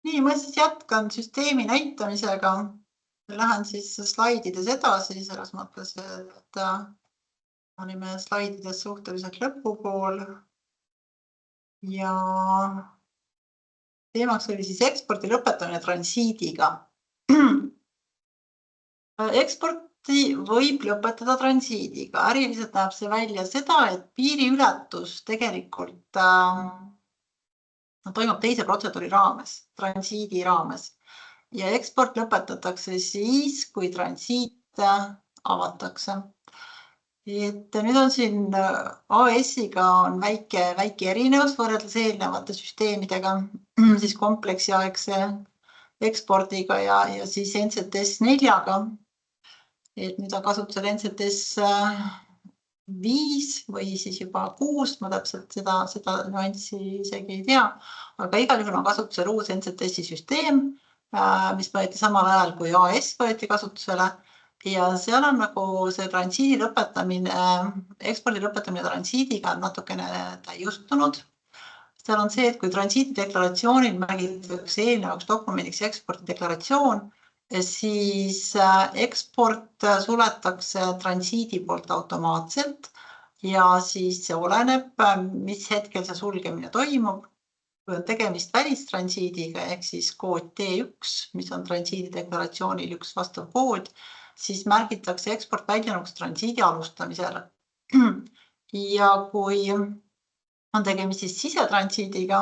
Nii, ma siis jätkan süsteemi näitamisega. Lähen siis slaidides edasi, selles mõttes, et olime slaidides suhteliselt lõpupool. Ja teemaks oli siis ekspordi lõpetamine transiidiga. Eksporti võib lõpetada transiidiga. Äriliselt näeb see välja seda, et piiriületus tegelikult toimub teise protseduuri raames, transiidi raames. Ja eksport lõpetatakse siis, kui transiit avatakse. Et nüüd on siin AS-iga on väike erinevus võrreldes eelnevate süsteemidega, siis kompleksiaegse ekspordiga ja siis NZS 4-ga. Et nüüd on kasutusel NZS 5 või siis juba 6, ma täpselt seda nüanssi isegi ei tea, aga igal juhul on kasutusel uus NZS-i süsteem, mis võeti samal ajal, kui AS võeti kasutusele. Ja seal on nagu see transiidi lõpetamine, ekspordi lõpetamine transiidiga on natukene täiustunud. Seal on see, et kui transiidi deklaratsioonil märgitakse eelnevaks dokumendiks ekspordi deklaratsioon, siis eksport suletakse transiidi poolt automaatselt ja siis see oleneb, mis hetkel see sulgemine toimub. Kui on tegemist välistransiidiga, ehk siis kood T1, mis on transiidi deklaratsioonil üks vastav kood, siis märgitakse eksport väljanuks transiidi alustamisel. Ja kui on tegemist siis sisetransiidiga,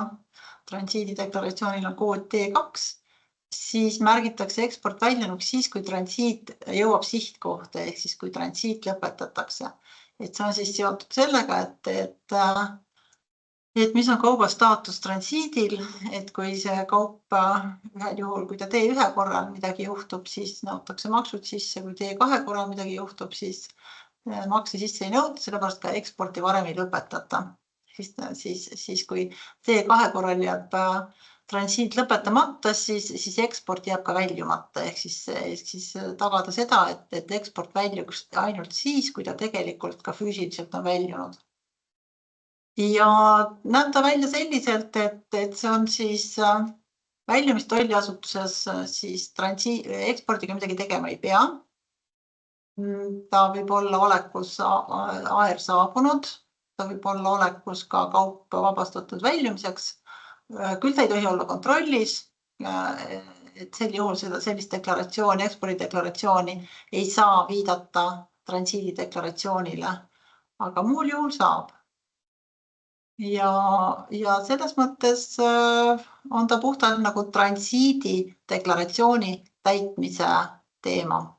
transiidi deklaratsioonil on kood T2, siis märgitakse eksport väljanuks siis, kui transiit jõuab sihtkohta, ehk siis kui transiit lõpetatakse. Et see on siis seotud sellega, et mis on kauba staatus transiidil, et kui see kaup ühel juhul, kui ta T1 korral midagi juhtub, siis nõutakse maksud sisse, kui T2 korral midagi juhtub, siis makse sisse ei nõuta, sellepärast ka eksporti varem ei lõpetata. Siis kui T2 korral jääb transiit lõpetamata, siis eksport jääb ka väljumata, ehk siis tagada seda, et eksport väljuks ainult siis, kui ta tegelikult ka füüsiliselt on väljunud. Ja näeb ta välja selliselt, et see on siis väljumist tolliasutuses siis ekspordiga midagi tegema ei pea. Ta võib olla olekus AR saabunud, ta võib olla olekus ka kaup vabastatud väljumiseks. Küll ta ei tohi olla kontrollis, et sel juhul sellist deklaratsiooni, ekspordideklaratsiooni ei saa viidata transiidi deklaratsioonile, aga muul juhul saab. Ja selles mõttes on ta puhtalt nagu transiidi deklaratsiooni täitmise teema.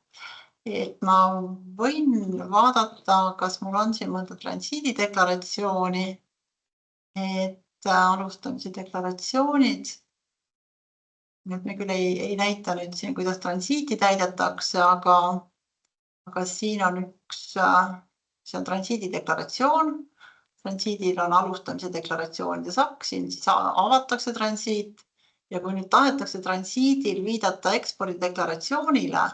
Et ma võin vaadata, kas mul on siin mõnda transiidi deklaratsiooni, et alustamise deklaratsioonid. Nüüd me küll ei näita nüüd siin, kuidas transiiti täidetakse, aga siin on see on transiidi deklaratsioon. Transiidil on alustamise deklaratsioonide saks, siis avatakse transiit ja kui nüüd tahetakse transiidil viidata ekspordi deklaratsioonile,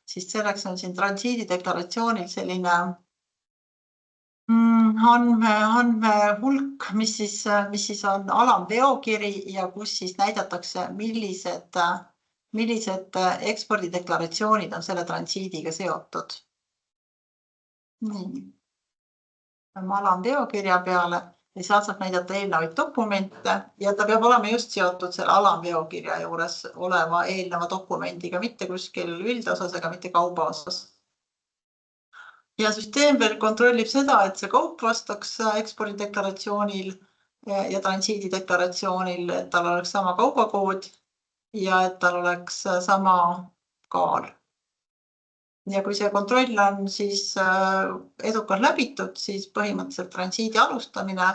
siis selleks on siin transiidi deklaratsioonil selline andmehulk, mis siis on alamveokiri ja kus siis näidatakse, millised ekspordi deklaratsioonid on selle transiidiga seotud. Nii. Ma alan veokirja peale ja sealt saab näidata eelnevaid dokumente ja ta peab olema just seotud selle alamveokirja juures oleva eelneva dokumendiga, mitte kuskil üldosas ega mitte kauba osas. Ja süsteem veel kontrollib seda, et see kaup vastaks ekspordideklaratsioonil ja transiidi deklaratsioonil, et tal oleks sama kaubakood ja et tal oleks sama kaal. Ja kui see kontroll on siis edukalt läbitud, siis põhimõtteliselt transiidi alustamine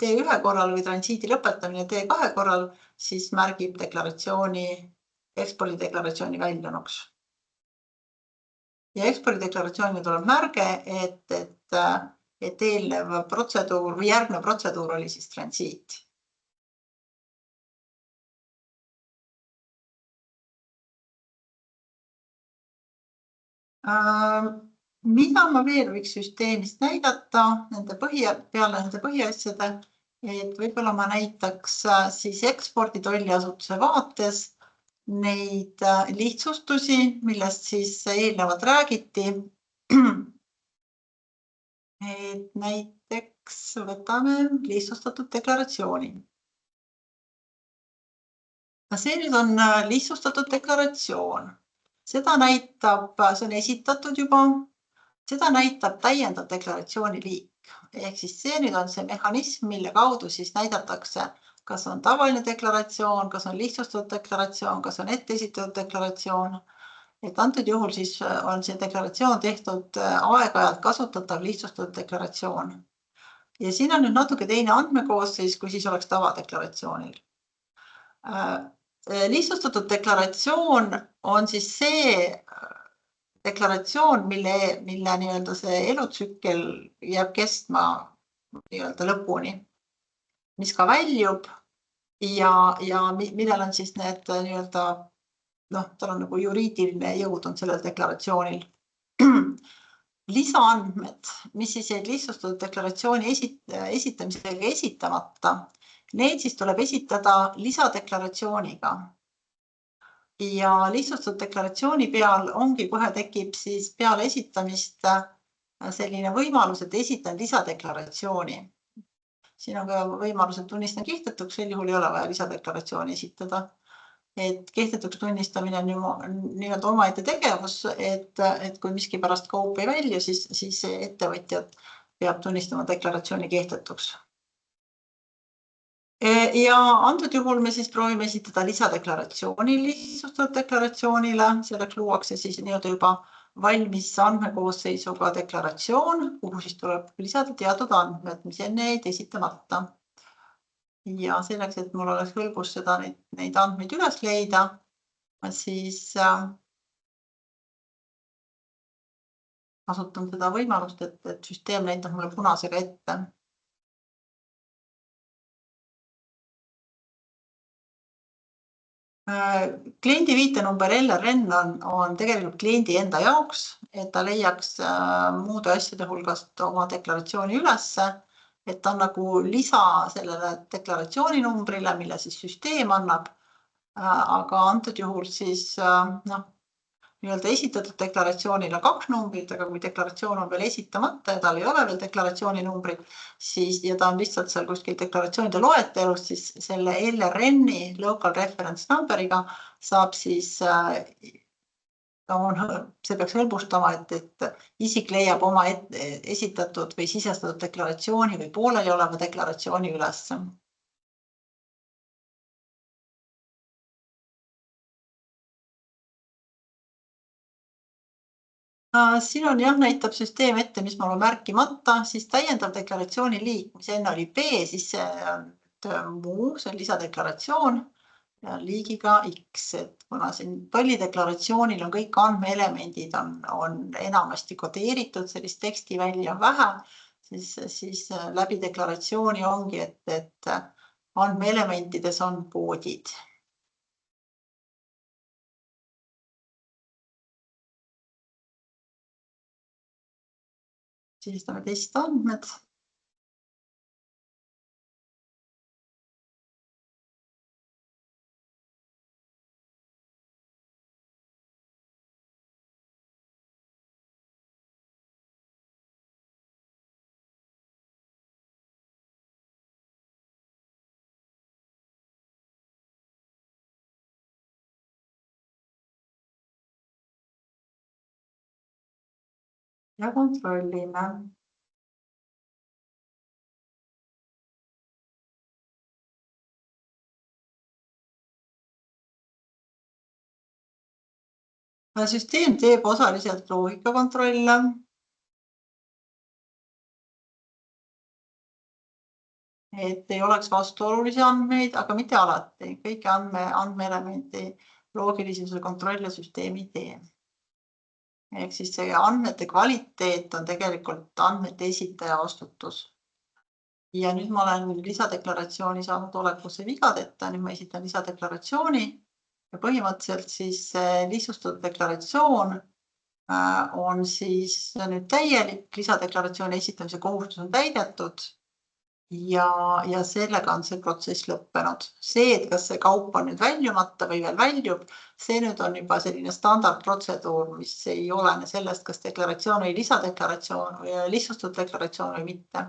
T1 korral või transiidi lõpetamine T2 korral, siis märgib ekspordideklaratsiooni väljanuks. Ja ekspordideklaratsioonil tuleb märge, et eelnev protseduur või järgnev protseduur oli siis transiit. Mida ma veel võiks süsteemist näidata peale nende põhiasjade, et võib-olla ma näitaks siis ekspordi tolliasutuse vaates neid lihtsustusi, millest siis eelnevalt räägiti. Et näiteks võtame lihtsustatud deklaratsiooni. See nüüd on lihtsustatud deklaratsioon. Seda näitab, see on esitatud juba, seda näitab täiendav deklaratsiooni liik. Ehk siis see nüüd on see mehhanism, mille kaudu siis näidatakse, kas on tavaline deklaratsioon, kas on lihtsustatud deklaratsioon, kas on ette esitatud deklaratsioon. Et antud juhul siis on see deklaratsioon tehtud aeg-ajalt kasutatav lihtsustatud deklaratsioon. Ja siin on nüüd natuke teine andmekoosseis, kui siis oleks tavadeklaratsioonil. Lihtsustatud deklaratsioon on siis see deklaratsioon, mille nii-öelda see elutsükkel jääb kestma nii-öelda lõpuni, mis ka väljub ja millel on siis need nii-öelda, tal on nagu juriidiline jõud on sellel deklaratsioonil. Lisaandmed, mis siis jäid lihtsustatud deklaratsiooni esitamisega esitamata, need siis tuleb esitada lisadeklaratsiooniga. Ja lihtsustatud deklaratsiooni peal ongi kohe tekib siis peale esitamist selline võimalus, et esitan lisadeklaratsiooni. Siin on ka võimalus, et tunnistan kehtetuks, sel juhul ei ole vaja lisadeklaratsiooni esitada. Et kehtetuks tunnistamine on nii-öelda omaette tegevus, et kui miski pärast kaup ei välju, siis ettevõtjad peab tunnistama deklaratsiooni kehtetuks. Ja antud juhul me siis proovime esitada lisadeklaratsiooni lihtsustatud deklaratsioonile. Selleks luuakse siis nii-öelda juba valmis andmekoosseisuga deklaratsioon, kuhu siis tuleb lisada teatud andmed, mis enne jäid esitamata. Ja selleks, et mul oleks hõlgus seda neid andmeid üles leida, siis kasutan seda võimalust, et süsteem näitab mulle punasega ette. Kliendi viitenumber LRN on tegelikult kliendi enda jaoks, et ta leiaks muude asjade hulgast oma deklaratsiooni ülesse, et ta on nagu lisa sellele deklaratsiooni numbrile, mille siis süsteem annab, aga antud juhul siis nii-öelda esitatud deklaratsioonil on 2 numbrit, aga kui deklaratsioon on veel esitamata ja tal ei ole veel deklaratsiooni numbrit, siis ja ta on lihtsalt seal kuskil deklaratsioonide loetelus, siis selle LRN-i local reference numberiga saab siis, see peaks hõlbustama, et isik leiab oma esitatud või sisestatud deklaratsiooni või pooleli oleva deklaratsiooni üles. Siin on näitab süsteem ette, mis mul on märkimata, siis täiendav deklaratsiooni liik, mis enne oli B, siis see on muu, see on lisadeklaratsioon ja liigiga X, et kuna siin tollideklaratsioonil on kõik andmeelemendid on enamasti kodeeritud, sellist teksti välja on vähe, siis läbi deklaratsiooni ongi, et andmeelementides on koodid. Sisestame teist andmed. Ja kontrollime. Süsteem teeb osaliselt loogikakontrolle. Et ei oleks vastuolulisi andmeid, aga mitte alati. Kõiki andmeelementi loogilisuse kontrolle süsteemi tee. Ehk siis see andmete kvaliteet on tegelikult andmete esitaja vastutus. Ja nüüd ma olen lisadeklaratsiooni saanud olekusse vigadeta, nüüd ma esitan lisadeklaratsiooni ja põhimõtteliselt siis lihtsustatud deklaratsioon on siis nüüd täielik, lisadeklaratsiooni esitamise kohustus on täidetud ja sellega on see protsess lõppenud. See, et kas see kaup on nüüd väljumata või veel väljub, see nüüd on juba selline standardprotseduur, mis ei olene sellest, kas deklaratsioon või lisadeklaratsioon või lihtsustatud deklaratsioon või mitte.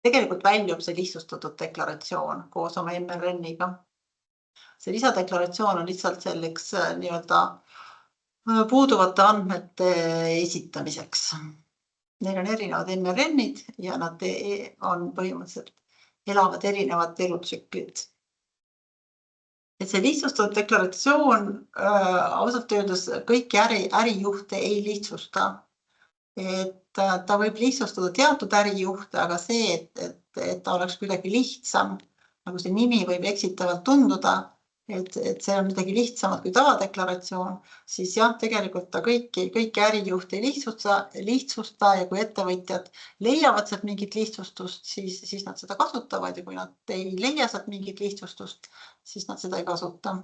Tegelikult väljub see lihtsustatud deklaratsioon koos oma MRN-iga. See lisadeklaratsioon on lihtsalt selleks nii-öelda puuduvate andmete esitamiseks. Neil on erinevad MRN-id ja nad on põhimõtteliselt elavad erinevat elutsüklit. Et see lihtsustatud deklaratsioon ausalt öeldes kõiki ärijuhte ei lihtsusta. Et ta võib lihtsustada teatud ärijuhte, aga see, et ta oleks kuidagi lihtsam, nagu see nimi võib eksitavalt tunduda, et see on midagi lihtsamad kui tavadeklaratsioon, siis jah, tegelikult ta kõiki ärijuhte ei lihtsusta ja kui ettevõtjad leiavad sealt mingit lihtsustust, siis nad seda kasutavad ja kui nad ei leia sealt mingit lihtsustust, siis nad seda ei kasuta.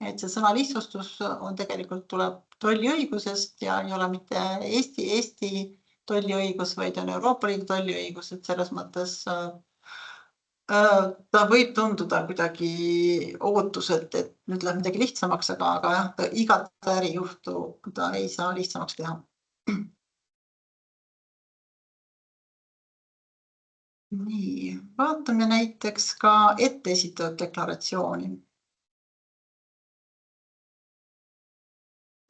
Et see sõna lihtsustus on tegelikult tuleb tolliõigusest ja ei ole mitte Eesti tolliõigus, vaid on Euroopa Liidu tolliõigus, et selles mõttes ta võib tunduda kuidagi ootuselt, et nüüd läheb midagi lihtsamaks, aga jah, igat ärijuhtu ta ei saa lihtsamaks teha. Nii, vaatame näiteks ka ette esitatud deklaratsiooni.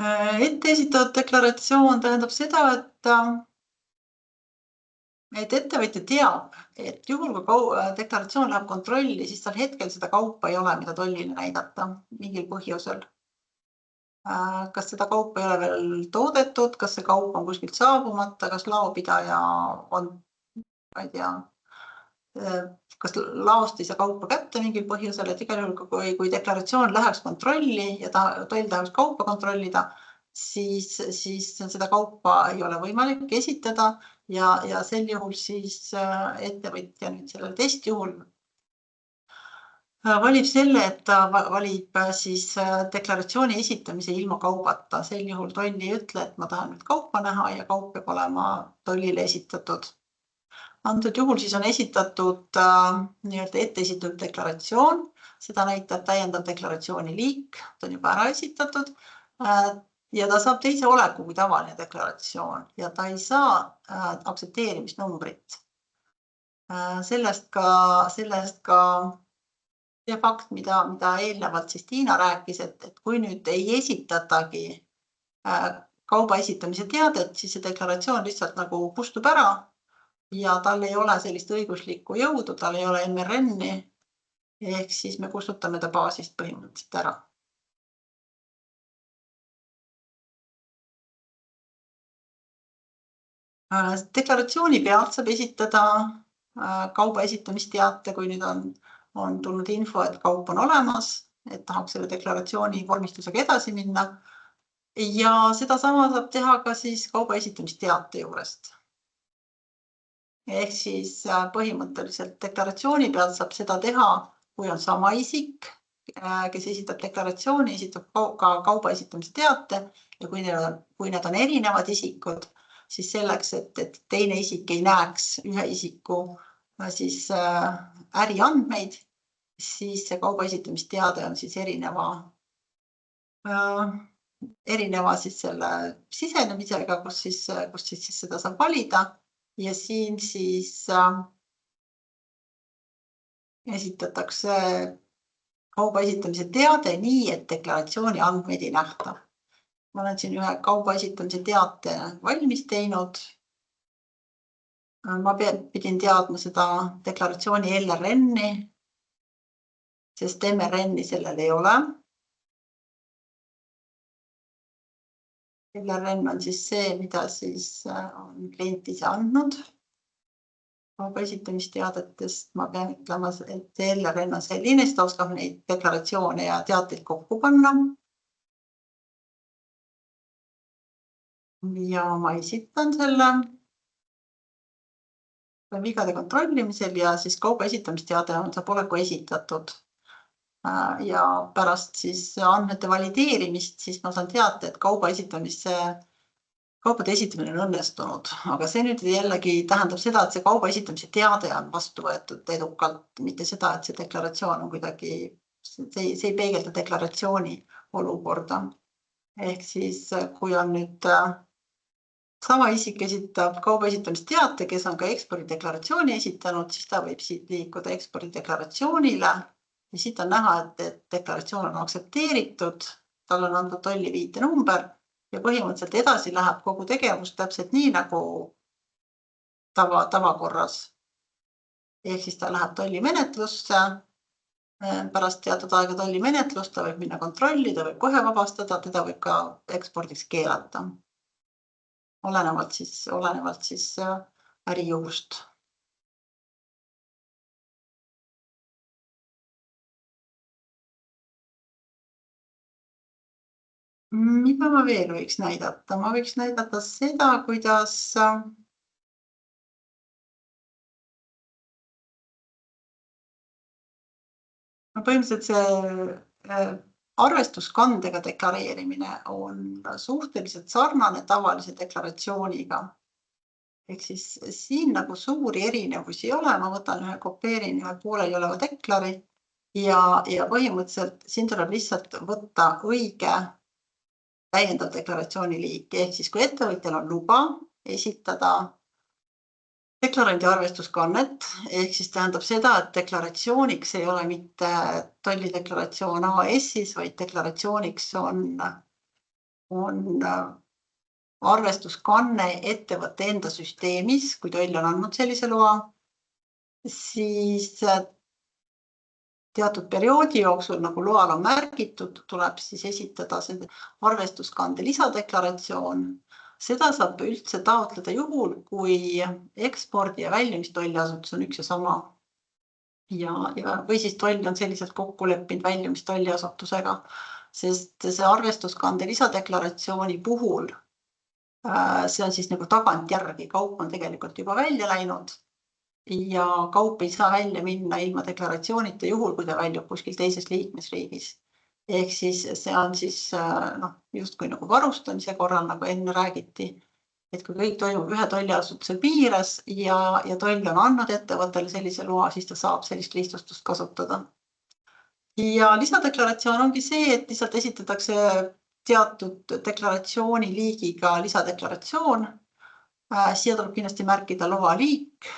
Ette esitatud deklaratsioon tähendab seda, et ettevõtja teab, et juhul kui deklaratsioon läheb kontrolli, siis tal hetkel seda kaupa ei ole, mida tollile näidata mingil põhjusel. Kas seda kaupa ei ole veel toodetud, kas see kaup on kuskilt saabumata, kas laopidaja on, ma ei tea, kas laost ei saa kaupa kätte mingil põhjusel, et igal juhul, kui deklaratsioon läheks kontrolli ja toll tahaks kaupa kontrollida, siis seda kaupa ei ole võimalik esitada ja sel juhul siis ettevõtja nüüd sellel testjuhul valib selle, et ta valib siis deklaratsiooni esitamise ilma kaubata. Sel juhul toll ei ütle, et ma tahan nüüd kaupa näha ja kaup peab olema tollile esitatud. Antud juhul siis on esitatud nii-öelda ette esitatud deklaratsioon. Seda näitab täiendav deklaratsiooni liik, ta on juba ära esitatud. Ja ta saab teise oleku kui tavaline deklaratsioon ja ta ei saa aktsepteerimisnumbrit. Sellest ka see fakt, mida eelnevalt siis Tiina rääkis, et kui nüüd ei esitatagi kauba esitamise teadet, siis see deklaratsioon lihtsalt nagu kustub ära ja tal ei ole sellist õiguslikku jõudu, tal ei ole MRN-i, ehk siis me kustutame ta baasist põhimõtteliselt ära. Deklaratsiooni pealt saab esitada kauba esitamisteate, kui nüüd on tulnud info, et kaup on olemas, et tahaks selle deklaratsiooni vormistusega edasi minna. Ja seda sama saab teha ka siis kauba esitamisteate juurest. Ehk siis põhimõtteliselt deklaratsiooni pealt saab seda teha, kui on sama isik, kes esitab deklaratsiooni, esitab ka kauba esitamise teate ja kui need on erinevad isikud, siis selleks, et teine isik ei näeks ühe isiku siis äriandmeid, siis see kauba esitamisteade on siis erineva siis selle sisenemisega, kus siis seda saab valida ja siin siis esitatakse kauba esitamise teade nii, et deklaratsiooni andmeid ei nähta. Ma olen siin ühe kauba esitamise teate valmis teinud. Ma pidin teadma seda deklaratsiooni LRN-i, sest MRN-i sellel ei ole. LRN on siis see, mida siis on klient ise andnud. Kauba esitamisteadetest ma pean ütlema, et LRN on selline, siis ta oskab neid deklaratsioone ja teateid kokku panna. Ja ma esitan selle vigade kontrollimisel ja siis kauba esitamisteade saab olema esitatud. Ja pärast siis andmete valideerimist, siis ma saan teate, et kauba esitamise kaupade esitamine on õnnestunud, aga see nüüd jällegi tähendab seda, et see kauba esitamise teade on vastu võetud edukalt, mitte seda, et see deklaratsioon on kuidagi, see ei peegelda deklaratsiooni olukorda. Ehk siis, kui on nüüd sama isik esitab kauba esitamisteate, kes on ka ekspordideklaratsiooni esitanud, siis ta võib siit liikuda ekspordideklaratsioonile ja siit on näha, et deklaratsioon on aktsepteeritud, tal on antud tolliviite number ja põhimõtteliselt edasi läheb kogu tegevus täpselt nii nagu tavakorras. Ehk siis ta läheb tollimenetlusse, pärast teatud aega tollimenetlust, ta võib minna kontrolli, ta võib kohe vabastada, teda võib ka ekspordiks keelata. Olenevalt siis ärijuhust. Mida ma veel võiks näidata? Ma võiks näidata seda, kuidas põhimõtteliselt see arvestuskandega deklareerimine on suhteliselt sarnane tavalise deklaratsiooniga. Ehk siis siin nagu suuri erinevusi ei ole, ma võtan ühe kopeerin ühe pooleli oleva deklari ja põhimõtteliselt siin tuleb lihtsalt võtta õige täiendav deklaratsiooni liik. Ehk siis kui ettevõtjal on luba esitada deklarandi arvestuskannet, ehk siis tähendab seda, et deklaratsiooniks ei ole mitte tollideklaratsioon AS-is, vaid deklaratsiooniks on arvestuskanne ettevõtte enda süsteemis, kui toll on andnud sellise loa, siis teatud perioodi jooksul, nagu loal on märgitud, tuleb siis esitada see arvestuskande lisadeklaratsioon. Seda saab üldse taotleda juhul, kui ekspordi ja väljumistolliasutus on üks ja sama. Või siis toll on selliselt kokku leppinud väljumistolliasutusega, sest see arvestuskande lisadeklaratsiooni puhul, see on siis nagu tagantjärgi, kaup on tegelikult juba välja läinud ja kaup ei saa välja minna ilma deklaratsioonita juhul, kui ta väljub kuskil teises liikmesriigis. Ehk siis see on siis justkui nagu varustamise korral, nagu enne räägiti, et kui kõik toimub ühe tolliasutuse piires ja toll on andnud ettevõttele sellise loa, siis ta saab sellist lihtsustust kasutada. Ja lisadeklaratsioon ongi see, et lihtsalt esitatakse teatud deklaratsiooni liigiga lisadeklaratsioon. Siia tuleb kindlasti märkida loa liik.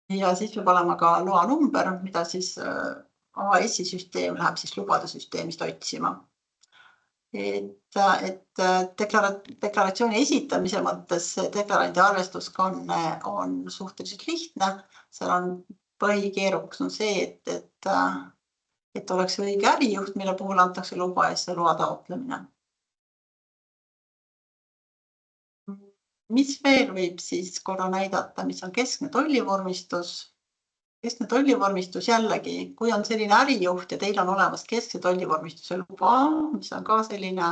Ja siis peab olema ka loa number, mida siis AS-i süsteem läheb siis lubade süsteemist otsima. Et deklaratsiooni esitamise mõttes deklarandi arvestuskanne on suhteliselt lihtne. Seal on põhikeerukus on see, et oleks õige ärijuht, mille puhul antakse luba ja see loa taotlemine. Mis veel võib siis korra näidata, mis on keskne tollivormistus? Keskne tollivormistus jällegi, kui on selline ärijuht ja teil on olemas keskse tollivormistuse luba, mis on ka selline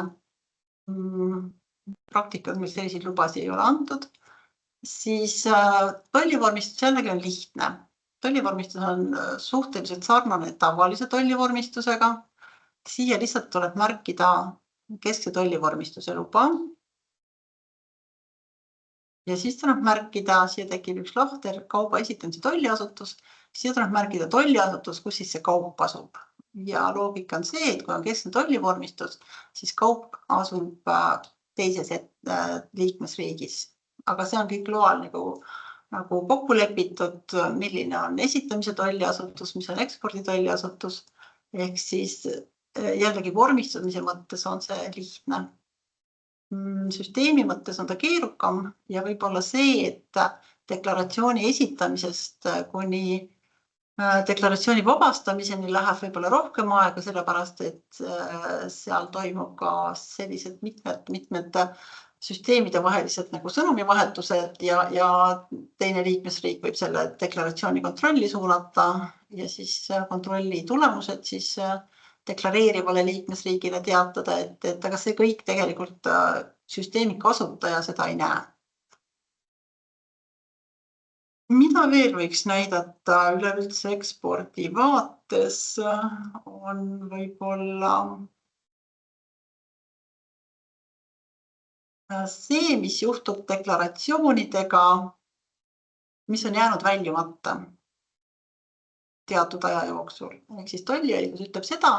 praktika, mis selliseid lubasi ei ole antud, siis tollivormistus jällegi on lihtne. Tollivormistus on suhteliselt sarnane tavalise tollivormistusega. Siia lihtsalt tuleb märkida keskse tollivormistuse luba. Ja siis tuleb märkida, siia tekib üks lahter, kauba esitamise tolliasutus, siia tuleb märkida tolliasutus, kus siis see kaup asub. Ja loogika on see, et kui on keskne tollivormistus, siis kaup asub teises liikmesriigis. Aga see on kõik loal nagu kokku lepitud, milline on esitamise tolliasutus, mis on ekspordi tolliasutus. Ehk siis jällegi vormistamise mõttes on see lihtne. Süsteemi mõttes on ta keerukam ja võib-olla see, et deklaratsiooni esitamisest kuni deklaratsiooni vabastamiseni läheb võib-olla rohkem aega, sellepärast et seal toimub ka sellised mitmed süsteemide vahelised nagu sõnumivahetused ja teine liikmesriik võib selle deklaratsiooni kontrolli suunata ja siis kontrolli tulemused siis deklareerivale liikmesriigile teatada, et aga see kõik tegelikult süsteemi kasutaja seda ei näe. Mida veel võiks näidata üleüldse ekspordi vaates on võib-olla See, mis juhtub deklaratsioonidega, mis on jäänud väljumata teatud aja jooksul. Ehk siis tolliõigus ütleb seda,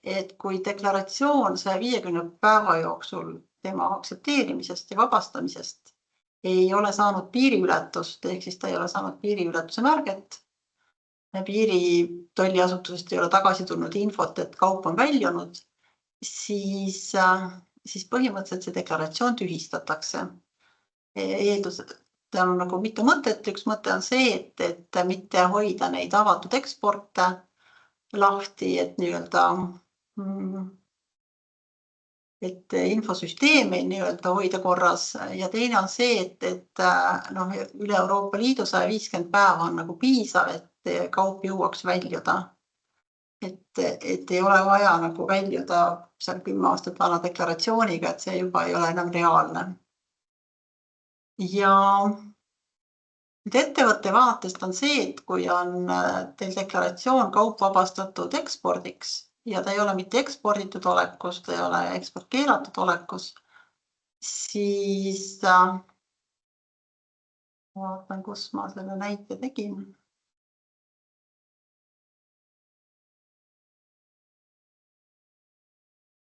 et kui deklaratsioon 150 päeva jooksul tema aktsepteerimisest ja vabastamisest ei ole saanud piiriületust, ehk siis ta ei ole saanud piiriületuse märget, piiri tolliasutusest ei ole tagasi tulnud infot, et kaup on väljunud, siis põhimõtteliselt see deklaratsioon tühistatakse. Eeldus, tal on nagu mitu mõtet. Üks mõte on see, et mitte hoida neid avatud eksporte lahti, et et infosüsteemi hoida korras. Ja teine on see, et üle Euroopa Liidu 150 päeva on nagu piisav, et kaup jõuaks väljuda. Et ei ole vaja nagu väljuda seal 10 aastat vana deklaratsiooniga, et see juba ei ole enam reaalne. Ja nüüd ettevõtte vaatest on see, et kui on teil deklaratsioon kaup vabastatud ekspordiks ja ta ei ole mitte eksporditud olekus, ta ei ole eksport keelatud olekus, siis vaatan, kus ma selle näite tegin.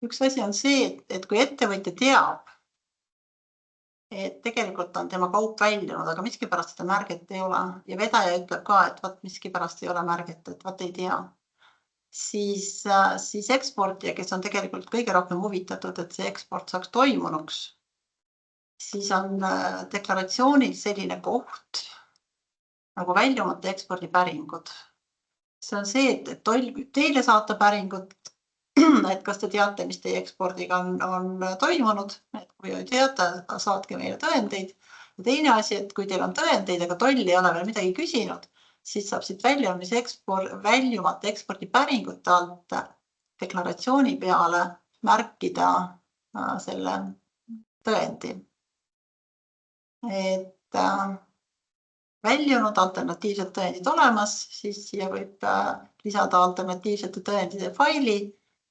Üks asi on see, et kui ettevõtja teab, et tegelikult on tema kaup väljunud, aga miskipärast seda märget ei ole ja vedaja ütleb ka, et vaat miskipärast ei ole märget, et vaat ei tea. Siis eksportija, kes on tegelikult kõige rohkem huvitatud, et see eksport saaks toimunuks, siis on deklaratsioonil selline koht nagu väljumata ekspordipäringud. See on see, et toll teile saata päringut, et kas te teate, mis teie ekspordiga on toimunud, et kui ei teata, saatke meile tõendeid. Ja teine asi, et kui teil on tõendeid, aga toll ei ole veel midagi küsinud, siis saab siit väljumata ekspordipäringute alt deklaratsiooni peale märkida selle tõendi. Et väljunud alternatiivsed tõendid olemas, siis siia võib lisada alternatiivsete tõendide faili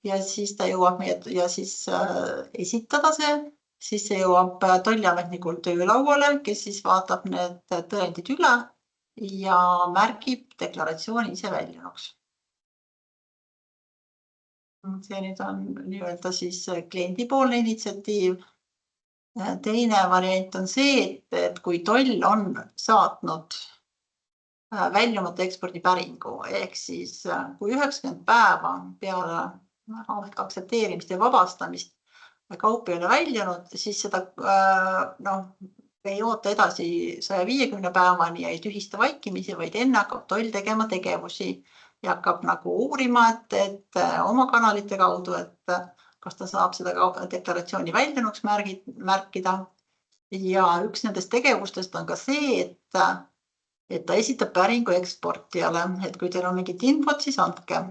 ja siis ta jõuab ja siis esitada see, siis see jõuab tolliametnikul töölauale, kes siis vaatab need tõendid üle ja märgib deklaratsiooni ise väljunuks. See nüüd on siis kliendipoolne initsiatiiv. Teine variant on see, et kui toll on saatnud väljumata ekspordipäringu, ehk siis kui 90 päeva peale aktsepteerimist ja vabastamist kaup ei ole väljunud, siis seda ei oota edasi 150 päevani ja ei tühista vaikimisi, vaid enne hakkab toll tegema tegevusi ja hakkab nagu uurima, et oma kanalite kaudu, et kas ta saab seda deklaratsiooni väljunuks märkida. Ja üks nendest tegevustest on ka see, et ta esitab päringu eksportijale, et kui teil on mingit infot, siis andke.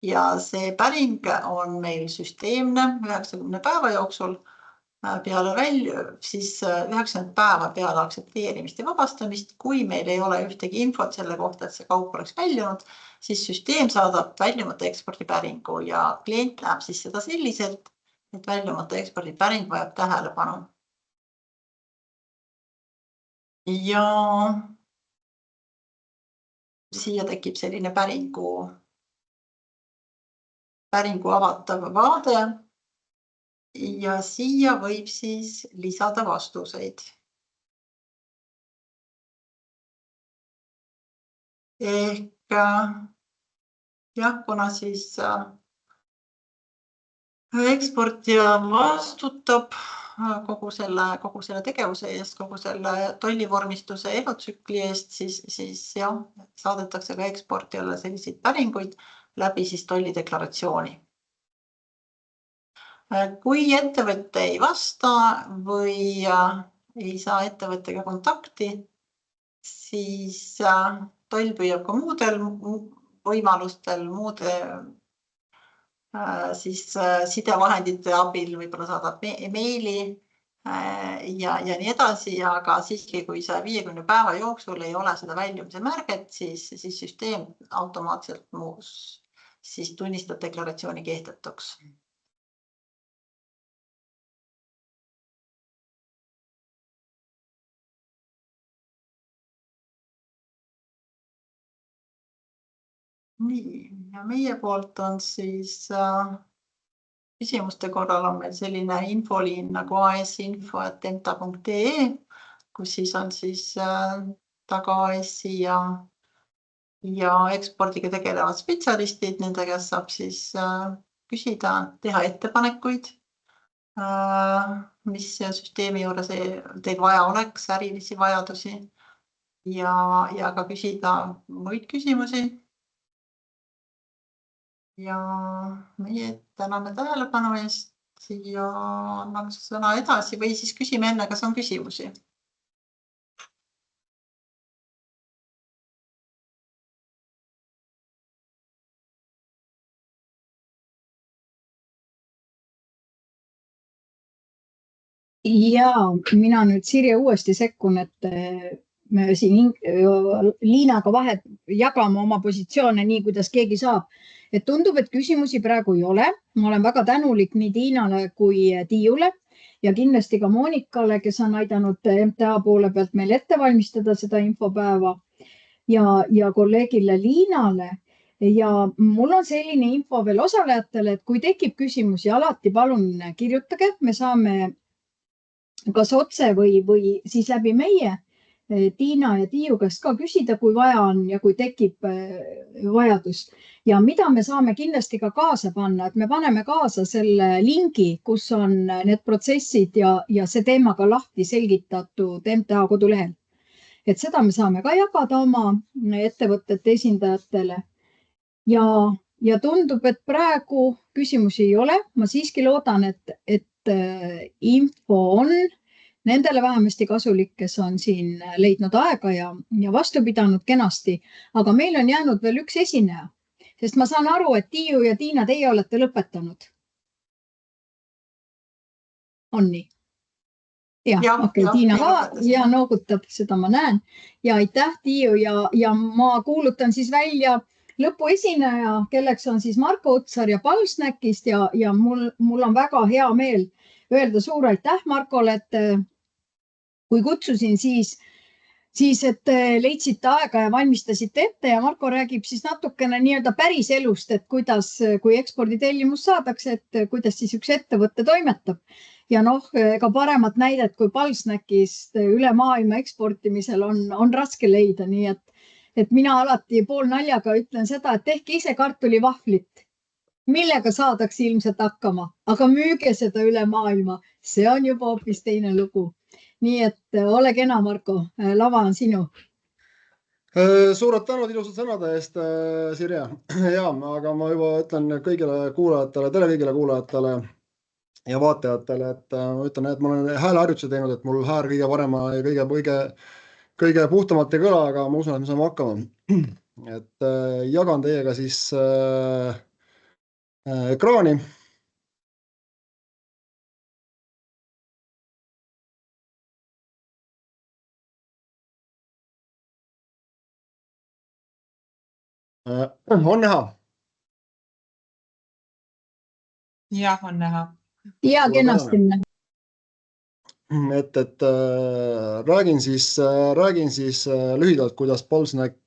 Ja see päring on meil süsteemne 90 päeva jooksul siis 90 päeva peale aktsepteerimist ja vabastamist. Kui meil ei ole ühtegi infot selle kohta, et see kaup oleks väljunud, siis süsteem saadab väljumata ekspordipäringu ja klient näeb siis seda selliselt, et väljumata ekspordipäring vajab tähelepanu. Ja siia tekib selline päringu avatav vaade ja siia võib siis lisada vastuseid. Ehk jah, kuna siis eksportija vastutab kogu selle tegevuse eest, kogu selle tollivormistuse elutsükli eest, siis jah, saadetakse ka eksportijale selliseid päringuid läbi siis tollideklaratsiooni. Kui ettevõte ei vasta või ei saa ettevõttega kontakti, siis toll püüab ka muudel võimalustel, muude siis sidevahendite abil võib-olla saadab meili ja nii edasi, aga siiski, kui 150 päeva jooksul ei ole seda väljumise märget, siis süsteem automaatselt siis tunnistab deklaratsiooni kehtetuks. Nii, ja meie poolt on siis küsimuste korral on meil selline infoliin nagu asinfo@enta.ee, kus siis on siis taga AS-i ja ekspordiga tegelevad spetsialistid, nende käest saab siis küsida, teha ettepanekuid, mis süsteemi juures teil vaja oleks, ärilisi vajadusi ja ka küsida muid küsimusi. Ja meie täname tähelepanu eest ja annaks sõna edasi või siis küsime enne, kas on küsimusi. Ja mina nüüd Sirje uuesti sekkun, et me siin Liinaga vahet jagame oma positsioone nii, kuidas keegi saab. Et tundub, et küsimusi praegu ei ole. Ma olen väga tänulik nii Tiinale kui Tiiule ja kindlasti ka Monikale, kes on aidanud MTA poole pealt meil ette valmistada seda infopäeva ja kolleegile Liinale. Ja mul on selline info veel osalejatele, et kui tekib küsimusi, alati palun kirjutage. Me saame kas otse või siis läbi meie Tiina ja Tiiu käest ka küsida, kui vaja on ja kui tekib vajadus. Ja mida me saame kindlasti ka kaasa panna, et me paneme kaasa selle lingi, kus on need protsessid ja see teema ka lahti selgitatud MTA kodulehel. Et seda me saame ka jagada oma ettevõtete esindajatele. Ja tundub, et praegu küsimusi ei ole. Ma siiski loodan, et info on nendele vähemasti kasulik, kes on siin leidnud aega ja vastu pidanud kenasti. Aga meil on jäänud veel üks esineja, sest ma saan aru, et Tiiu ja Tiina, teie olete lõpetanud. On nii? Ja, okei, Tiina ka ja noogutab, seda ma näen. Ja aitäh, Tiiu, ja ma kuulutan siis välja lõpuesineja, kelleks on siis Marko Utsar ja Palsnäkist ja mul on väga hea meel öelda suur aitäh Markole, et kui kutsusin siis, et leidsite aega ja valmistasite ette ja Marko räägib siis natukene nii-öelda päris elust, et kuidas, kui eksporditellimus saadakse, et kuidas siis üks ettevõtte toimetab. Ja ega paremat näidet kui Palsnäkist üle maailma eksportimisel on raske leida, nii et mina alati pool naljaga ütlen seda, et tehke ise kartulivahvlit, millega saadakse ilmselt hakkama, aga müüge seda üle maailma. See on juba hoopis teine lugu. Nii et ole kena, Marko, lava on sinu. Suured tänud ilusad sõnade eest, Sirje. Ja, aga ma juba ütlen kõigile kuulajatele, kõigile kuulajatele ja vaatajatele, et ma ütlen, et ma olen hääleharjutuse teinud, et mul hääl kõige parema ja kõige puhtamalt ei kõla, aga ma usun, et me saame hakkama. Et jagan teiega siis ekraani. On näha? Jah, on näha. Ja, kenasti. Et räägin siis lühidalt, kuidas Palsnäk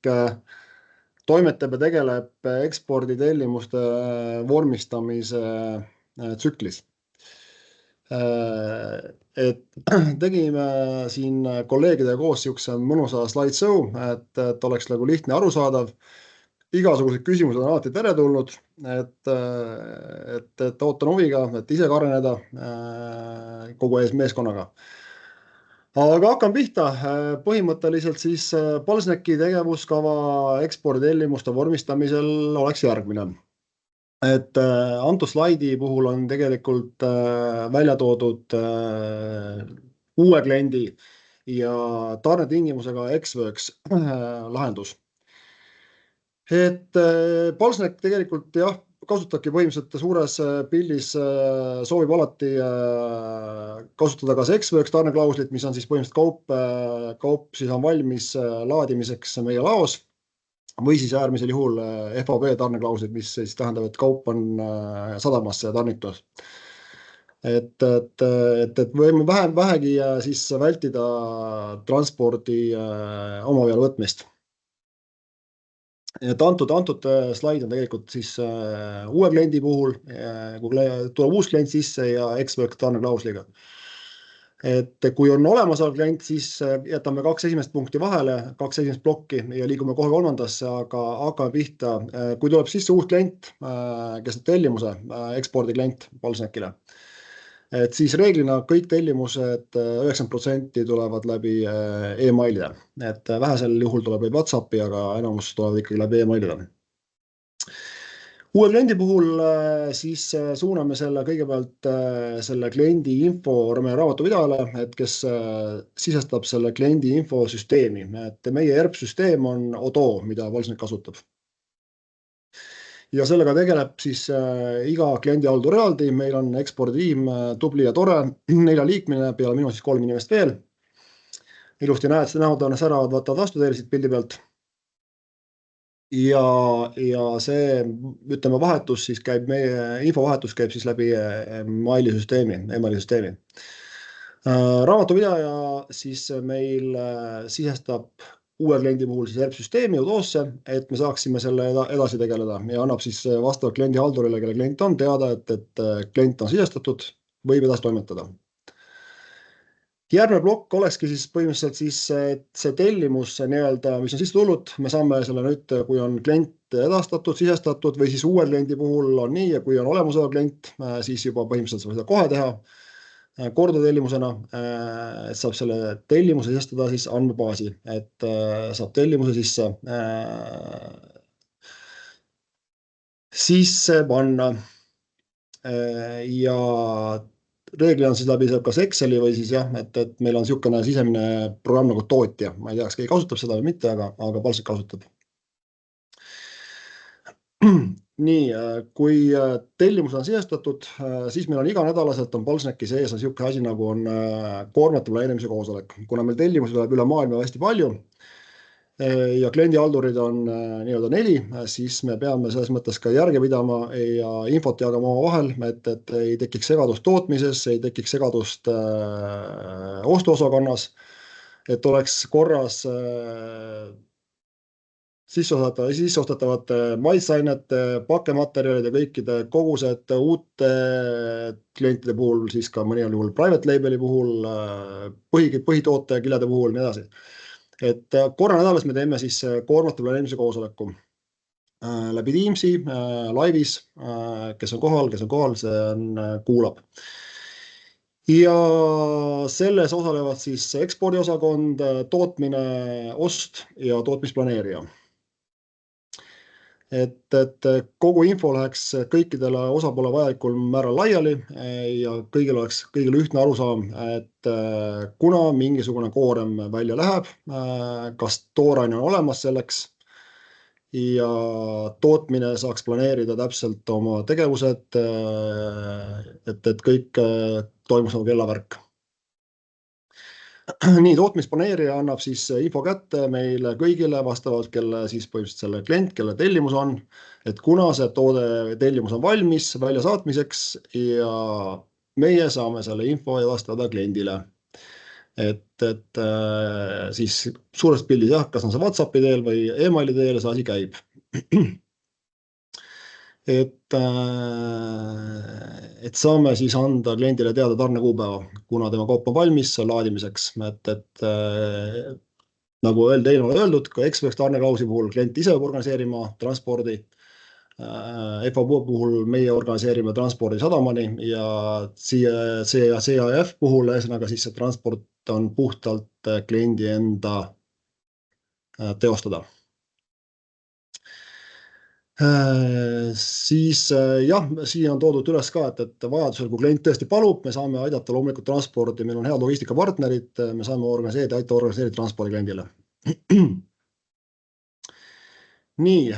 toimetab ja tegeleb eksporditellimuste vormistamise tsüklis. Et tegime siin kolleegidega koos siukse mõnusa slideshow, et oleks nagu lihtne arusaadav. Igasugused küsimused on alati teretulnud, et ootan huviga, et ise ka areneda kogu meeskonnaga. Aga hakkan pihta. Põhimõtteliselt siis Palsnäki tegevuskava eksporditellimuste vormistamisel oleks järgmine. Et antud slaidi puhul on tegelikult välja toodud uue kliendi ja tarnetingimusega Xworks lahendus. Et Palsnäk tegelikult jah, kasutabki põhimõtteliselt suures pildis soovib alati kasutada kas Xworks tarneklauslit, mis on siis põhimõtteliselt kaup siis on valmis laadimiseks meie laos või siis äärmisel juhul FOB tarneklauslit, mis siis tähendab, et kaup on sadamasse tarnitud. Et võime vähegi siis vältida transpordi omapeal võtmist. et antud slaid on tegelikult siis uue kliendi puhul, kui tuleb uus klient sisse ja Expert tarneklausliga. Et kui on olemasolev klient, siis jätame 2 esimest punkti vahele, 2 esimest plokki ja liigume kohe 3. aga hakkame pihta. Kui tuleb sisse uus klient, kes on tellimuse, ekspordiklient Palsnekile, et siis reeglina kõik tellimused 90% tulevad läbi e-mailide, et vähesel juhul tuleb läbi WhatsAppi, aga enamus tulevad ikkagi läbi e-mailide. Uue kliendi puhul siis suuname selle kõigepealt selle kliendi info meie raamatupidajale, et kes sisestab selle kliendi infosüsteemi, et meie ERP-süsteem on Odo, mida Palsnek kasutab. Ja sellega tegeleb siis iga kliendi haldur eraldi, meil on eksporditiim tubli ja tore, 4 liikmine, peale minu siis 3 inimest veel. Ilusti näed, näod on säravad, vaatavad vastu teile siit pildi pealt. Ja see, ütleme, vahetus siis käib, meie infovahetus käib siis läbi e-mailisüsteemi. Raamatupidaja siis meil sisestab uue kliendi puhul siis ERP-süsteemi Udosse, et me saaksime selle edasi tegeleda ja annab siis vastavalt kliendi haldurile, kelle klient on, teada, et klient on sisestatud, võib edasi toimetada. Järgmine plokk olekski siis põhimõtteliselt siis see tellimus, mis on sisse tulnud, me saame selle nüüd, kui on klient edastatud, sisestatud või siis uue kliendi puhul on nii ja kui on olemasolev klient, siis juba põhimõtteliselt saab seda kohe teha kordutellimusena, et saab selle tellimuse sisestada siis andmebaasi, et saab tellimuse sisse panna ja reegli on siis läbi kas Exceli või siis jah, et meil on niisugune sisemine programm nagu tootja. Ma ei tea, kas keegi kasutab seda või mitte, aga Palsnek kasutab. Nii, kui tellimus on sisestatud, siis meil on iganädalaselt on Palsneki sees on niisugune asi nagu on koormate planeerimise koosolek. Kuna meil tellimusi tuleb üle maailma hästi palju ja kliendihaldurid on nii-öelda 4, siis me peame selles mõttes ka järge pidama ja infot jagama omavahel, et ei tekiks segadust tootmises, ei tekiks segadust ostuosakonnas, et oleks korras sisseostatavate maitseainete, pakkematerjalide, kõikide kogused uute klientide puhul, siis ka mõnel juhul private label'i puhul, põhitoote kilede puhul ja nii edasi. Et korra nädalas me teeme siis koormate planeerimise koosoleku läbi Teamsi, laivis, kes on kohal, see kuulab. Ja selles osalevad siis ekspordiosakond, tootmine, ost ja tootmisplaneerija. Et kogu info läheks kõikidele osapoole vajalikul määral laiali ja kõigil ühtne arusaam, et kuna mingisugune koorem välja läheb, kas tooraine on olemas selleks ja tootmine saaks planeerida täpselt oma tegevused, et kõik toimus nagu kellavärk. Nii, tootmisplaneerija annab siis info kätte meile kõigile vastavalt, kelle siis põhimõtteliselt selle klient, kelle tellimus on, et kuna see toode tellimus on valmis välja saatmiseks ja meie saame selle info edastada kliendile. Et siis suurest pildis jah, kas on see WhatsAppi teel või e-maili teel, see asi käib. Et saame siis anda kliendile teada tarnekuupäeva, kuna tema kaup on valmis laadimiseks, et nagu öeldud, ka Expert tarneklausi puhul klient ise võib organiseerima transpordi, FAB puhul meie organiseerime transpordi sadamani ja CAF puhul ühesõnaga siis see transport on puhtalt kliendi enda teostada. Siis jah, siin on toodud üles ka, et vajadusel, kui klient tõesti palub, me saame aidata loomulikult transpordi, meil on head logistikapartnerid, me saame aita organiseerida transpordi kliendile. Nii,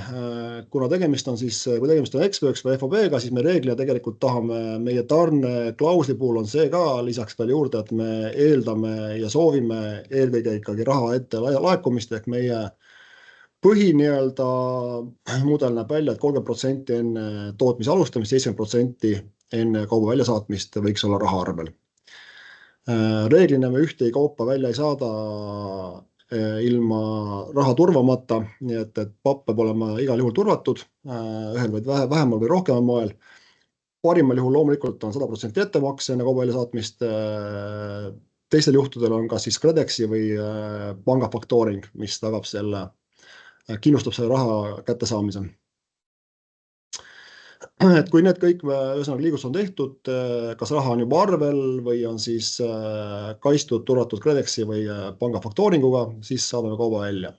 kuna tegemist on Expex või FOB-ga, siis me reeglina tegelikult tahame, meie tarneklausli puhul on see ka lisaks veel juurde, et me eeldame ja soovime eelkõige ikkagi raha ette laekumist ehk meie nii-öelda mudel näeb välja, et 30% enne tootmise alustamist, 70% enne kauba väljasaatmist võiks olla raha arvel. Reeglina me ühte kaupa välja ei saada ilma raha turvamata, nii et papp peab olema igal juhul turvatud, ühel või vähemal või rohkemal moel. Parimal juhul loomulikult on 100% ettemaks enne kauba väljasaatmist. Teistel juhtudel on kas siis KredExi või panga faktooring, mis tagab selle, kindlustab selle raha kättesaamise. Et kui need kõik liigus on tehtud, kas raha on juba arvel või on siis kaistud, turvatud KredExi või panga faktooringuga, siis saadame kauba välja.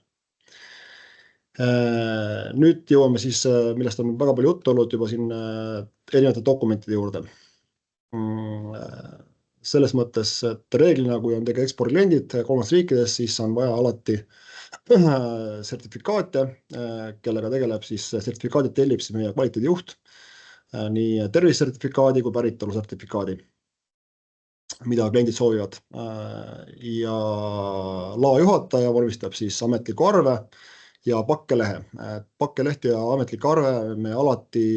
Nüüd jõuame siis, millest on väga palju juttu olnud juba siin erinevate dokumentide juurde. Selles mõttes, et reeglina, kui on tege ekspordikliendid kolmandas riikides, siis on vaja alati sertifikaate, kellega tegeleb siis sertifikaadid tellib siis meie kvaliteedijuht, nii tervisesertifikaadi kui päritolu sertifikaadi, mida kliendid soovivad. Ja laojuhataja vormistab siis ametliku arve ja pakkelehe. Pakkeleht ja ametlik arve me alati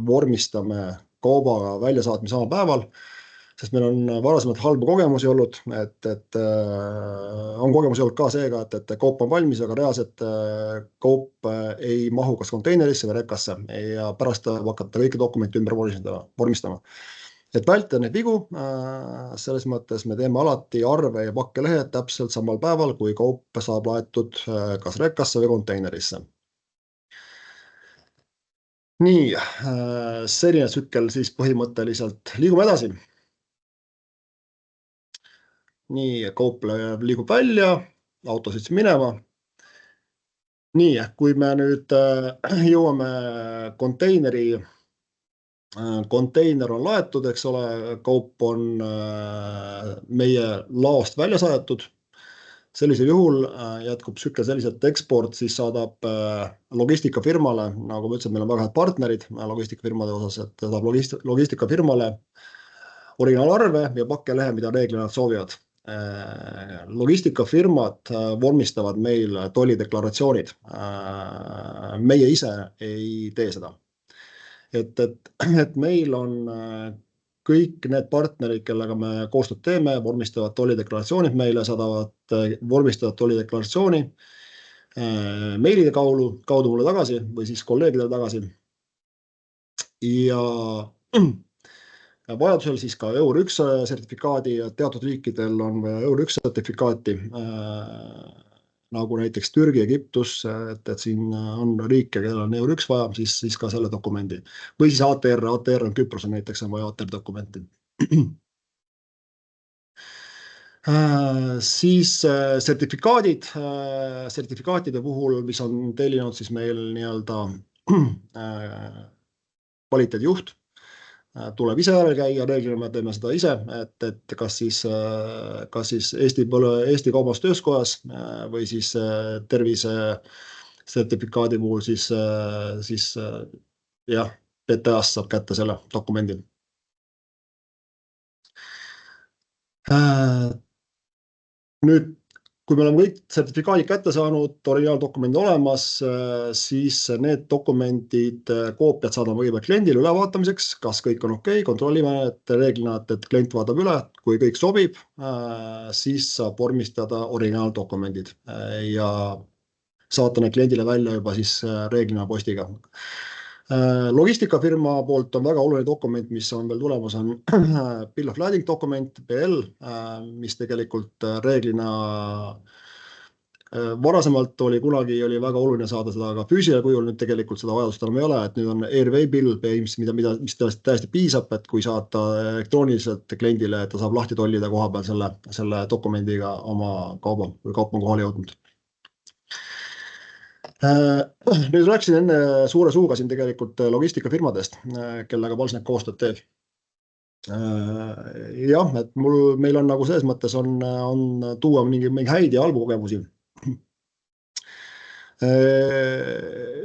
vormistame kaubaga väljasaatmise samal päeval, sest meil on varasemalt halbu kogemusi olnud, et on kogemusi olnud ka seega, et kaup on valmis, aga reaalselt kaup ei mahu kas konteinerisse või rekasse ja pärast hakata kõiki dokumente ümber vormistama. Et vältida neid vigu, selles mõttes me teeme alati arve ja pakkelehe täpselt samal päeval, kui kaup saab laetud kas rekasse või konteinerisse. Nii, selline tsükkel siis põhimõtteliselt. Liigume edasi. Nii, kaup liigub välja, auto siis minema. Nii, kui me nüüd jõuame konteineri, konteiner on laetud, eks ole, kaup on meie laost välja saadetud. Sellisel juhul jätkub tsükkel selliselt, et eksport siis saadab logistikafirmale, nagu ma ütlesin, meil on väga head partnerid logistikafirmade osas, et saadab logistikafirmale originaalarve ja pakkelehe, mida reeglina nad soovivad. Logistikafirmad vormistavad meil tollideklaratsioonid. Meie ise ei tee seda. Et meil on kõik need partnerid, kellega me koostööd teeme, vormistavad tollideklaratsioonid meile, saadavad vormistavad tollideklaratsiooni meilide kaudu mulle tagasi või siis kolleegidele tagasi. Ja vajadusel siis ka Euro 1 sertifikaadi ja teatud riikidel on Euro 1 sertifikaati, nagu näiteks Türgi, Egiptus, et siin on riike, kellel on Euro 1 vaja, siis ka selle dokumendi. Või siis ATR on Küprosel näiteks on vaja ATR dokumenti. Siis sertifikaatide puhul, mis on tellinud siis meil nii-öelda kvaliteedijuht, tuleb ise järel käia, reeglina me teeme seda ise, et kas siis Eesti Kaubandus-Tööstuskojas või siis tervise sertifikaadi puhul siis jah, PTA-st saab kätte selle dokumendi. Nüüd, kui me oleme kõik sertifikaadid kätte saanud, originaaldokumendid olemas, siis need dokumendid, koopiad saadame kõigepealt kliendile ülevaatamiseks, kas kõik on okei, kontrollime, et reeglina, et klient vaatab üle, kui kõik sobib, siis saab vormistada originaaldokumendid ja saata need kliendile välja juba siis reeglina postiga. Logistikafirma poolt on väga oluline dokument, mis on veel tulemas, on Bill of Lading dokument, BL, mis tegelikult reeglina varasemalt kunagi oli väga oluline saada seda ka füüsilisel kujul, nüüd tegelikult seda vajadust enam ei ole, et nüüd on Airway Bill, mis täiesti piisab, et kui saata elektrooniliselt kliendile, et ta saab lahti tollida koha peal selle dokumendiga oma kauba või kaup on kohale jõudnud. Nüüd rääkisin enne suure suuga siin tegelikult logistikafirmadest, kellega Palsnek koostööd teeb. Jah, et meil on nagu selles mõttes on tuua mingi häid ja halbu kogemusi.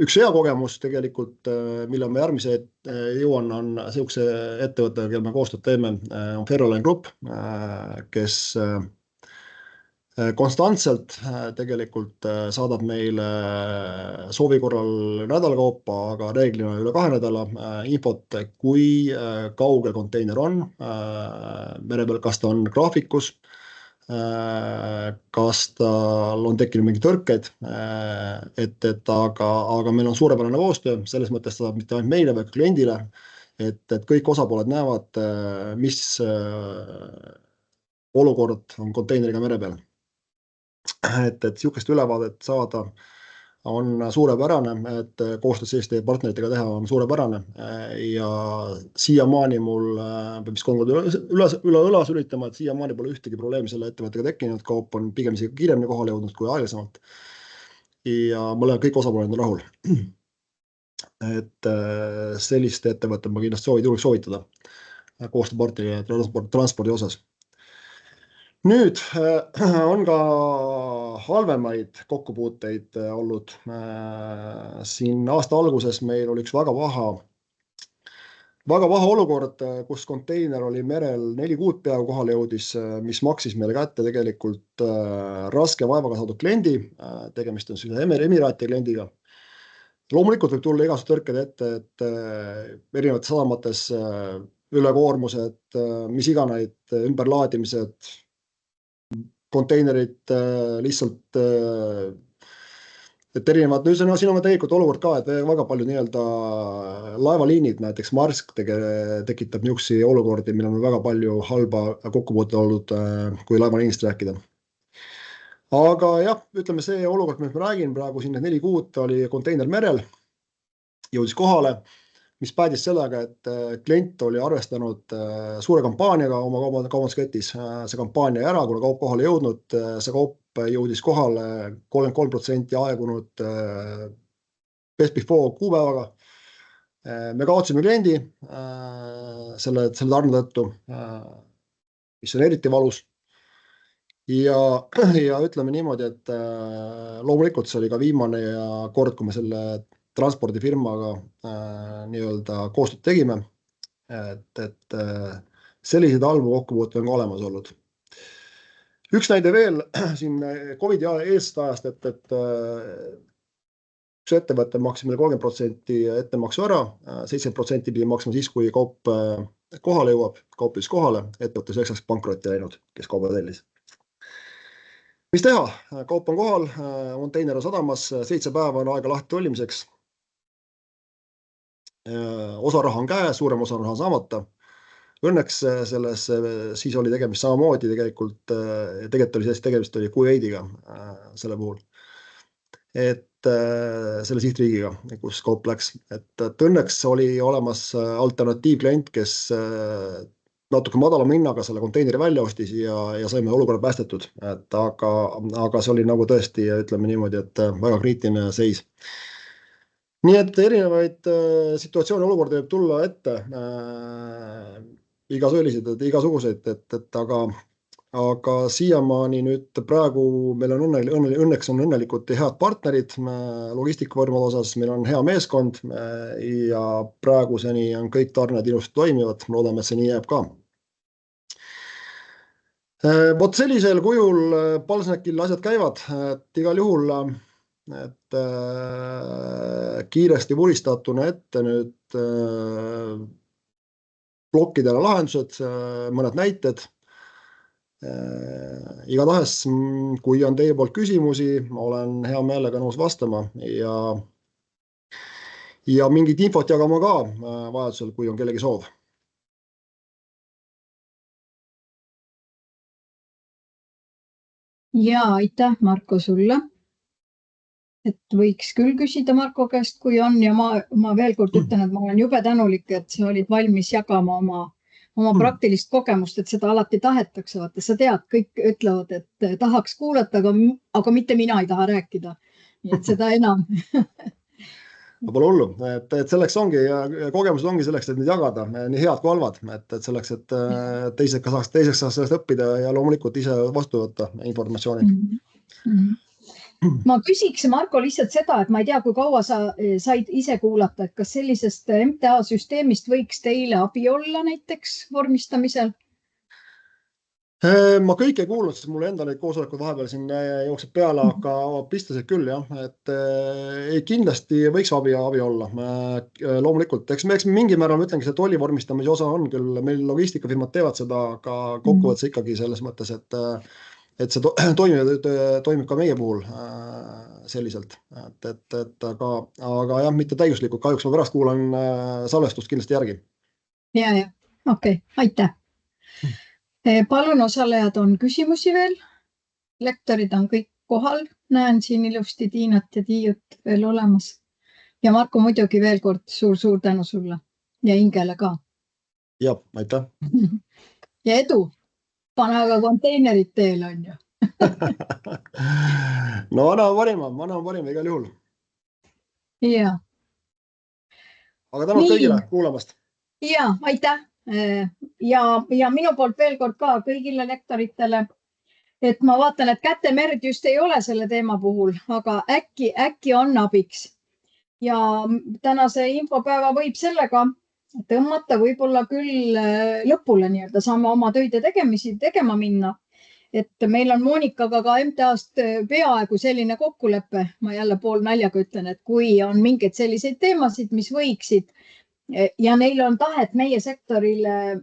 Üks hea kogemus tegelikult, mille me järgmise jõuan, on sellise ettevõtte, kellega me koostööd teeme, on Ferroline Group, kes konstantselt tegelikult saadab meile soovi korral nädalakaupa, aga reeglina üle 2 nädala infot, kui kaugel konteiner on mere peal, kas ta on graafikus, kas tal on tekkinud mingi tõrked, aga meil on suurepärane koostöö, selles mõttes saab mitte ainult meile, vaid kliendile, et kõik osapooled näevad, mis olukord on konteineriga mere peal. Et sihukest ülevaadet saada on suurepärane, et koostöös Eesti partneritega teha on suurepärane ja siiamaani mul peab vist üle õla sülitama, et siiamaani pole ühtegi probleemi selle ettevõttega tekkinud, kaup on pigem isegi kiiremini kohale jõudnud kui aeglasemalt ja mõlemad kõik osapooled on rahul. Et sellist ettevõtet ma kindlasti julgeks soovitada koostööpartnerile transpordi osas. Nüüd on ka halvemaid kokkupuuteid olnud. Siin aasta alguses meil oli üks väga paha olukord, kus konteiner oli merel 4 kuud peaaegu kohale jõudis, mis maksis meile kätte tegelikult raske vaevaga saadud kliendi. Tegemist on Emiraati kliendiga. Loomulikult võib tulla igasugused tõrked ette, et erinevates sadamates ülekoormused, mis iganes ümberlaadimised, konteinerid lihtsalt, et erinevad, siin on tegelikult olukord ka, et väga palju nii-öelda laevaliinid, näiteks Marsk tekitab niisuguseid olukordi, millel on väga palju halba kokkupuuteid olnud, kui laevaliinist rääkida. Aga jah, ütleme see olukord, millest ma räägin praegu siin, 4 kuud oli konteiner merel, jõudis kohale, mis päädis sellega, et klient oli arvestanud suure kampaaniaga oma kaubandusketis. See kampaania ära, kuna kaup kohale jõudnud, see kaup jõudis kohale 33% aegunud best before kuupäevaga. Me kaotasime kliendi selle tarne tõttu, mis on eriti valus. Ja ütleme niimoodi, et loomulikult see oli ka viimane kord, kui me selle transpordifirmaga nii-öelda koostööd tegime, et sellised halbu kokkupuuteid on ka olemas olnud. Üks näide veel siin COVID-i eelsest ajast, et üks ettevõte maksis meile 30% ettemaksu ära, 70% pidi maksma siis, kui kaup kohale jõuab, kaup jõudis kohale, ettevõte selleks pankrotti läinud, kes kauba tellis. Mis teha? Kaup on kohal, konteiner on sadamas, 7 päeva on aega lahti tollimiseks. Osa raha on käes, suurem osa raha saamata. Õnneks selles siis oli tegemist samamoodi tegelikult oli tegemist oli Kuveitiga selle puhul. Et selle sihtriigiga, kus kaup läks. Et õnneks oli olemas alternatiivklient, kes natuke madalama hinnaga selle konteineri välja ostis ja saime olukorra päästetud. Aga see oli nagu tõesti, ütleme niimoodi, et väga kriitiline seis. Nii et erinevaid situatsioone olukorda võib tulla ette igasuguseid, aga siiamaani nüüd praegu meil on õnneks on õnnelikult head partnerid logistikavõrmade osas, meil on hea meeskond ja praeguseni on kõik tarned ilusti toimivad, loodame, et see nii jääb ka. Vot sellisel kujul Palsnekil asjad käivad, et igal juhul et kiiresti vuristatuna ette nüüd plokkidele lahendused, mõned näited. Igatahes, kui on teie poolt küsimusi, olen hea meelega nõus vastama ja mingit infot jagama ka vajadusel, kui on kellegi soov. Ja aitäh, Marko, sulle. Et võiks küll küsida Marko käest, kui on, ja ma veel kord ütlen, et ma olen jube tänulik, et sa olid valmis jagama oma praktilist kogemust, et seda alati tahetakse. Vaata, sa tead, kõik ütlevad, et tahaks kuulata, aga mitte mina ei taha rääkida. Nii et seda enam. Pole hullu, et selleks ongi ja kogemused ongi selleks, et neid jagada, nii head kui halvad, et selleks, et teiseks saaks sellest õppida ja loomulikult ise vastu võtta informatsiooni. Ma küsiks, Marko, lihtsalt seda, et ma ei tea, kui kaua sa said ise kuulata, et kas sellisest MTA süsteemist võiks teile abi olla näiteks vormistamisel? Ma kõik ei kuulnud, sest mulle endale koosolekud vahepeal siin jookseb peale, aga pistasid küll, jah, et kindlasti võiks abi olla. Loomulikult, eks mingi määral ma ütlengi, see tolli vormistamise osa on küll, meil logistikafirmad teevad seda, aga kokkuvõttes ikkagi selles mõttes, et et see toimib ka meie puhul selliselt, aga jah, mitte täiuslikult, kahjuks ma pärast kuulan salvestust kindlasti järgi. Ja, okei, aitäh. Palun osalejad on küsimusi veel. Lektorid on kõik kohal. Näen siin ilusti Tiinat ja Tiiut veel olemas. Ja Marko, muidugi veel kord suur tänu sulle ja Ingele ka. Ja, aitäh. Ja edu. Pane aga konteinerid teel on ju. No anname parima igal juhul. Ja. Aga tänud kõigile kuulamast. Ja, aitäh. Ja minu poolt veel kord ka kõigile lektoritele, et ma vaatan, et kätemerd just ei ole selle teema puhul, aga äkki on abiks. Ja tänase infopäeva võib sellega tõmmata võib-olla küll lõpule nii-öelda, saame oma töid ja tegemisi tegema minna. Et meil on Monikaga ka MTA-st peaaegu selline kokkulepe, ma jälle pool naljaga ütlen, et kui on mingeid selliseid teemasid, mis võiksid ja neil on tahet meie sektorile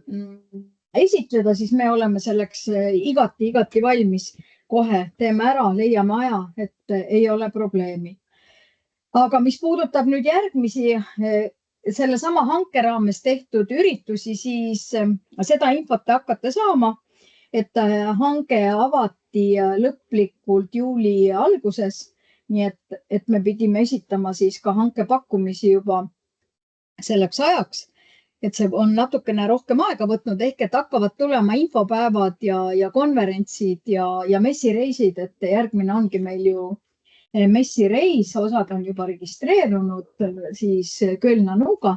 esitleda, siis me oleme selleks igati valmis. Kohe teeme ära, leiame aja, et ei ole probleemi. Aga mis puudutab nüüd järgmisi selle sama hanke raames tehtud üritusi, siis seda infot te hakkate saama, et hange avati lõplikult juuli alguses. Nii et me pidime esitama siis ka hankepakkumisi juba selleks ajaks, et see on natukene rohkem aega võtnud, ehk et hakkavad tulema infopäevad ja konverentsid ja messireisid, et järgmine ongi meil ju messireis, osad on juba registreerunud siis Kölna-Nuuga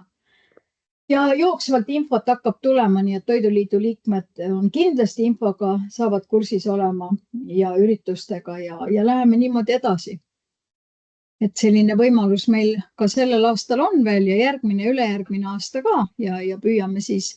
ja jooksvalt infot hakkab tulema, nii et Toiduliidu liikmed on kindlasti infoga, saavad kursis olema ja üritustega ja läheme niimoodi edasi. Et selline võimalus meil ka sellel aastal on veel ja järgmine, ülejärgmine aasta ka ja püüame siis,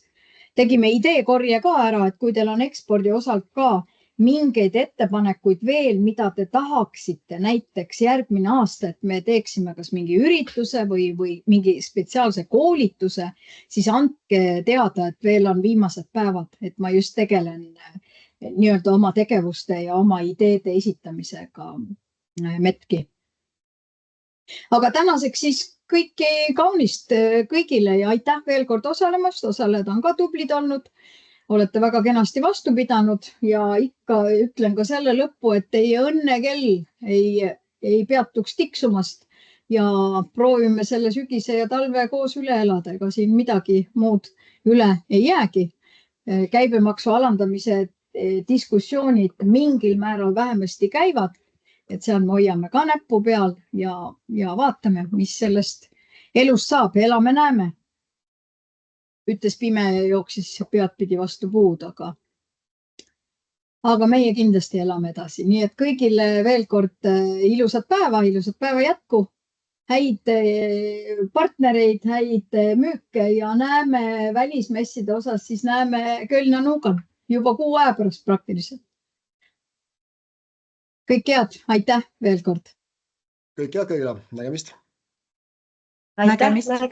tegime ideekorje ka ära, et kui teil on ekspordi osalt ka mingeid ettepanekuid veel, mida te tahaksite näiteks järgmine aasta, et me teeksime kas mingi ürituse või mingi spetsiaalse koolituse, siis andke teada, et veel on viimased päevad, et ma just tegelen nii-öelda oma tegevuste ja oma ideede esitamisega metki. Aga tänaseks siis kõiki kaunist kõigile ja aitäh veel kord osalemast. Osalejad on ka tublid olnud. Olete väga kenasti vastu pidanud ja ikka ütlen ka selle lõppu, et teie õnnekell ei peatuks tiksumast ja proovime selle sügise ja talve koos üle elada. Ega siin midagi muud üle ei jäägi. Käibemaksu alandamise diskussioonid mingil määral vähemasti käivad. Et seal me hoiame ka näppu peal ja vaatame, mis sellest elust saab. Elame, näeme. Ütles pime ja jooksis pead pidi vastu puud, aga meie kindlasti elame edasi. Nii et kõigile veel kord ilusat päeva jätku, häid partnereid, häid müüke ja näeme välismesside osas, siis näeme Kölna-Nuugal juba kuu aja pärast praktiliselt. Kõik head, aitäh veel kord. Kõik head kõigile, nägemist. Nägemist.